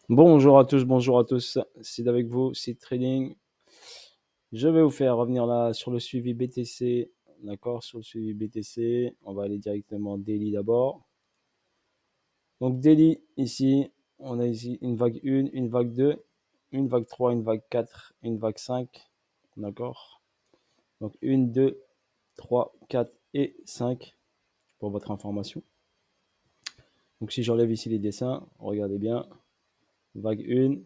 Bonjour à tous, c'est avec vous, c'est Trading. Je vais vous faire revenir là sur le suivi BTC, d'accord, sur le suivi BTC. On va aller directement daily d'abord. Donc daily, ici, on a ici une vague 1, une vague 2, une vague 3, une vague 4, une vague 5, d'accord. Donc 1, 2, 3, 4 et 5 pour votre information. Donc si j'enlève ici les dessins, regardez bien. Vague 1,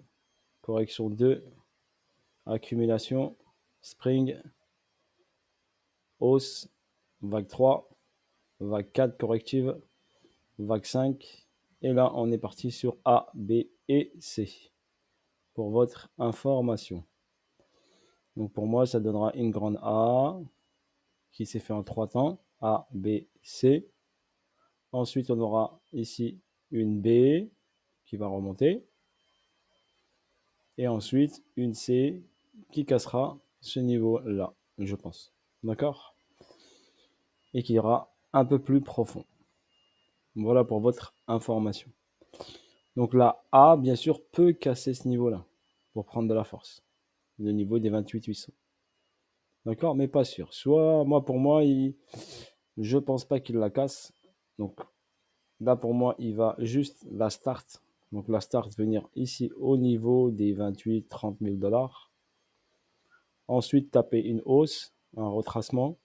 correction 2, accumulation, spring, hausse, vague 3, vague 4 corrective, vague 5. Et là, on est parti sur A, B et C pour votre information. Donc pour moi, ça donnera une grande A qui s'est fait en 3 temps. A, B, C. Ensuite, on aura ici une B qui va remonter. Et ensuite, une C qui cassera ce niveau-là, je pense. D'accord? Et qui ira un peu plus profond. Voilà pour votre information. Donc la A, bien sûr, peut casser ce niveau-là pour prendre de la force. Le niveau des 28 800. D'accord? Mais pas sûr. Soit, moi, pour moi, je pense pas qu'il la casse. Donc là, pour moi, il va juste la start. Donc la start venir ici au niveau des 28 30 000 dollars. Ensuite, taper une hausse, un retracement.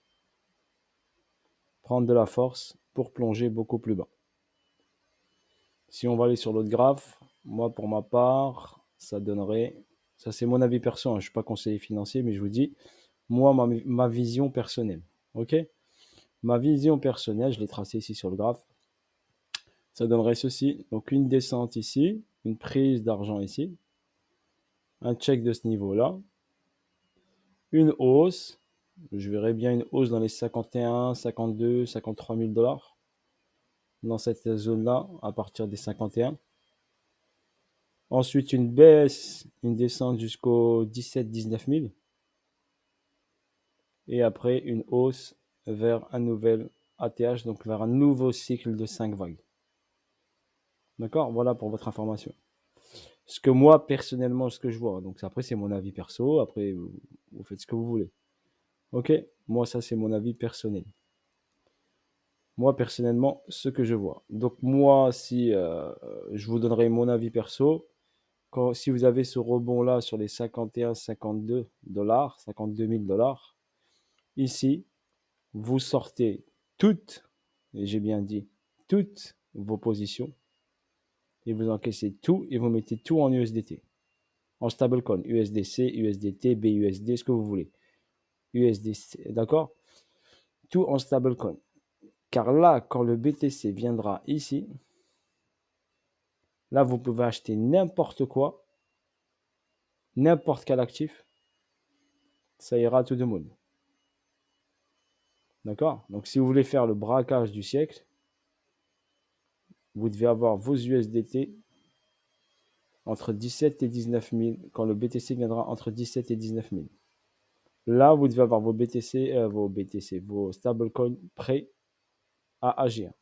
Prendre de la force pour plonger beaucoup plus bas. Si on va aller sur l'autre graphe, moi, pour ma part, ça donnerait... Ça, c'est mon avis perso, hein, je ne suis pas conseiller financier, mais je vous dis, moi, ma vision personnelle. OK? Ma vision personnelle, je l'ai tracée ici sur le graphe. Ça donnerait ceci. Donc, une descente ici, une prise d'argent ici, un check de ce niveau-là, une hausse. Je verrais bien une hausse dans les 51, 52, 53 000 dollars dans cette zone-là à partir des 51. Ensuite, une baisse, une descente jusqu'aux 17-19 000. Et après, une hausse vers un nouvel ATH, donc vers un nouveau cycle de 5 vagues. D'accord? Voilà pour votre information. Ce que moi, personnellement, ce que je vois. Donc après, c'est mon avis perso. Après, vous faites ce que vous voulez. Ok? Moi, ça, c'est mon avis personnel. Moi, personnellement, ce que je vois. Donc moi, si je vous donnerai mon avis perso, si vous avez ce rebond-là sur les 51-52 dollars, 52 000 dollars, ici, vous sortez toutes, et j'ai bien dit, toutes vos positions, et vous encaissez tout, et vous mettez tout en USDT, en stablecoin, USDC, USDT, BUSD, ce que vous voulez. USDC, d'accord? Tout en stablecoin. Car là, quand le BTC viendra ici, là, vous pouvez acheter n'importe quoi, n'importe quel actif, ça ira à tout le monde. D'accord? Donc, si vous voulez faire le braquage du siècle, vous devez avoir vos USDT entre 17 et 19 000, quand le BTC viendra entre 17 et 19 000. Là, vous devez avoir vos stablecoins prêts à agir.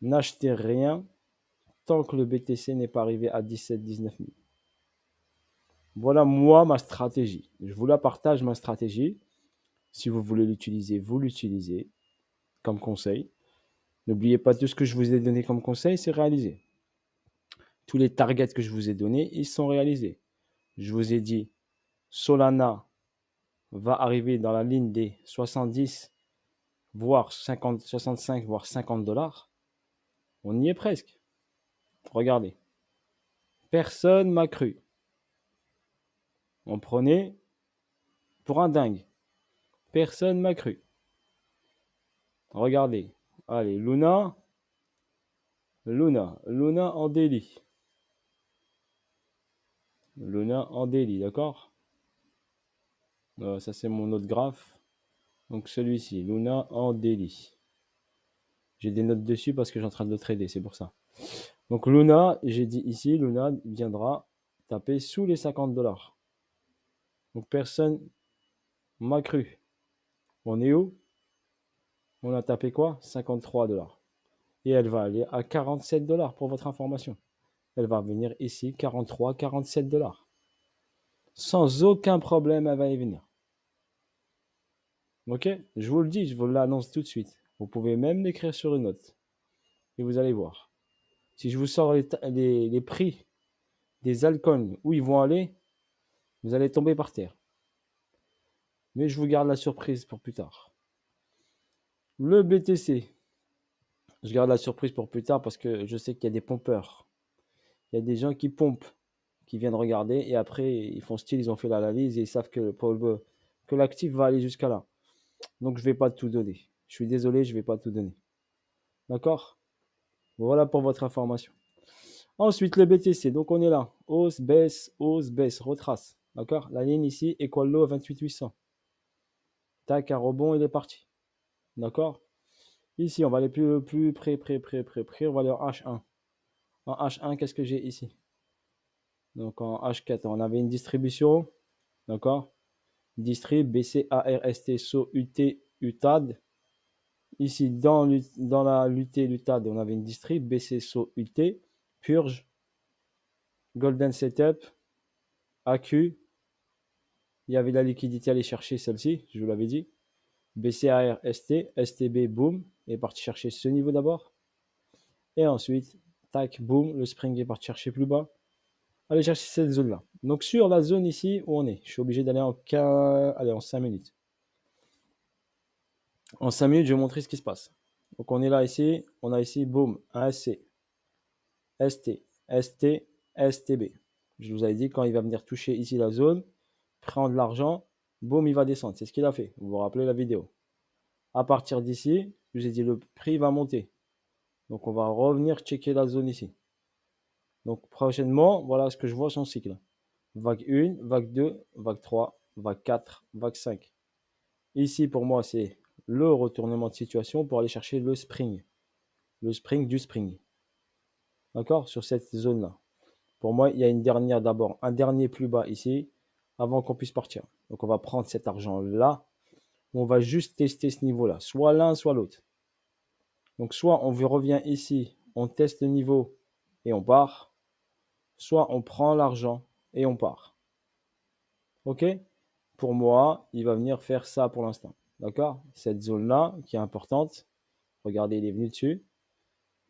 N'achetez rien tant que le BTC n'est pas arrivé à 17-19 000. Voilà moi ma stratégie. Je vous la partage, ma stratégie. Si vous voulez l'utiliser, vous l'utilisez comme conseil. N'oubliez pas, tout ce que je vous ai donné comme conseil, c'est réalisé. Tous les targets que je vous ai donnés, ils sont réalisés. Je vous ai dit, Solana va arriver dans la ligne des 70, voire 50, 65, voire 50 dollars. On y est presque. Regardez. Personne m'a cru. On prenait pour un dingue. Personne m'a cru. Regardez. Allez, Luna en daily. Luna en daily, d'accord? Ça, c'est mon autre graphe. Donc, celui-ci, Luna en daily. J'ai des notes dessus parce que je suis en train de le trader, c'est pour ça. Donc, Luna, j'ai dit ici, Luna viendra taper sous les 50 dollars. Donc, personne m'a cru. On est où? On a tapé quoi? 53 dollars. Et elle va aller à 47 dollars pour votre information. elle va venir ici, 43, 47 $. Sans aucun problème, elle va y venir. Ok? Je vous le dis, je vous l'annonce tout de suite. Vous pouvez même l'écrire sur une note. Et vous allez voir. Si je vous sors les prix des altcoins, où ils vont aller, vous allez tomber par terre. Mais je vous garde la surprise pour plus tard. Le BTC, je garde la surprise pour plus tard parce que je sais qu'il y a des pompeurs. Il y a des gens qui pompent, qui viennent regarder et après ils font style, ils ont fait l'analyse et ils savent que l'actif va aller jusqu'à là. Donc je ne vais pas tout donner. Je suis désolé, je ne vais pas tout donner. D'accord? Voilà pour votre information. Ensuite, le BTC. Donc on est là. Hausse, baisse, retrace. D'accord? La ligne ici, équal low à 28800. Tac, un rebond, il est parti. D'accord? Ici, on va aller plus près. On va aller en H1. En H1, qu'est-ce que j'ai ici? Donc en H4, on avait une distribution. D'accord? Distrib, BC, ARST, SO, UT, UTAD. Ici, dans la l'UT, l'UTAD, on avait une distrib, BC, SO, UT, purge, golden setup, AQ. Il y avait la liquidité à aller chercher celle-ci, je vous l'avais dit. BCAR, ST, STB, boom, est parti chercher ce niveau d'abord. Et ensuite, tac, boom, le spring est parti chercher plus bas. Allez chercher cette zone-là. Donc sur la zone ici où on est, je suis obligé d'aller en 5 minutes. En 5 minutes, je vais vous montrer ce qui se passe. Donc on est là ici, on a ici, boom, un SC, ST, ST, STB. Je vous avais dit quand il va venir toucher ici la zone, prendre l'argent, boum, il va descendre. C'est ce qu'il a fait. Vous vous rappelez la vidéo. À partir d'ici, je vous ai dit le prix va monter. Donc on va revenir checker la zone ici. Donc prochainement, voilà ce que je vois son cycle. Vague 1, vague 2, vague 3, vague 4, vague 5. Ici pour moi c'est le retournement de situation pour aller chercher le spring. Le spring du spring. D'accord? Sur cette zone-là. Pour moi, il y a d'abord un dernier plus bas ici avant qu'on puisse partir. Donc on va prendre cet argent-là. On va juste tester ce niveau-là. Soit l'un, soit l'autre. Donc soit on revient ici, on teste le niveau et on part. Soit on prend l'argent et on part. Ok? Pour moi, il va venir faire ça pour l'instant. D'accord? Cette zone-là qui est importante. Regardez, il est venu dessus.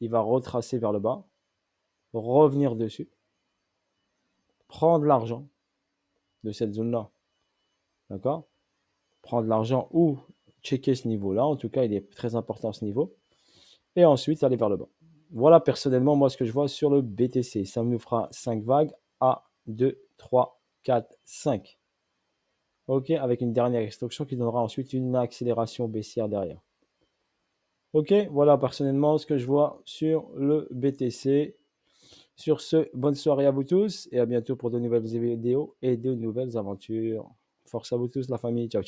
Il va retracer vers le bas. Revenir dessus. Prendre l'argent de cette zone-là. D'accord? Prendre l'argent ou checker ce niveau-là. En tout cas, il est très important ce niveau. Et ensuite, aller vers le bas. Voilà personnellement, moi, ce que je vois sur le BTC. Ça nous fera 5 vagues. 1, 2, 3, 4, 5. Ok, avec une dernière extraction qui donnera ensuite une accélération baissière derrière. Ok, voilà personnellement ce que je vois sur le BTC. Sur ce, bonne soirée à vous tous et à bientôt pour de nouvelles vidéos et de nouvelles aventures. Force à vous tous, la famille. Ciao, ciao.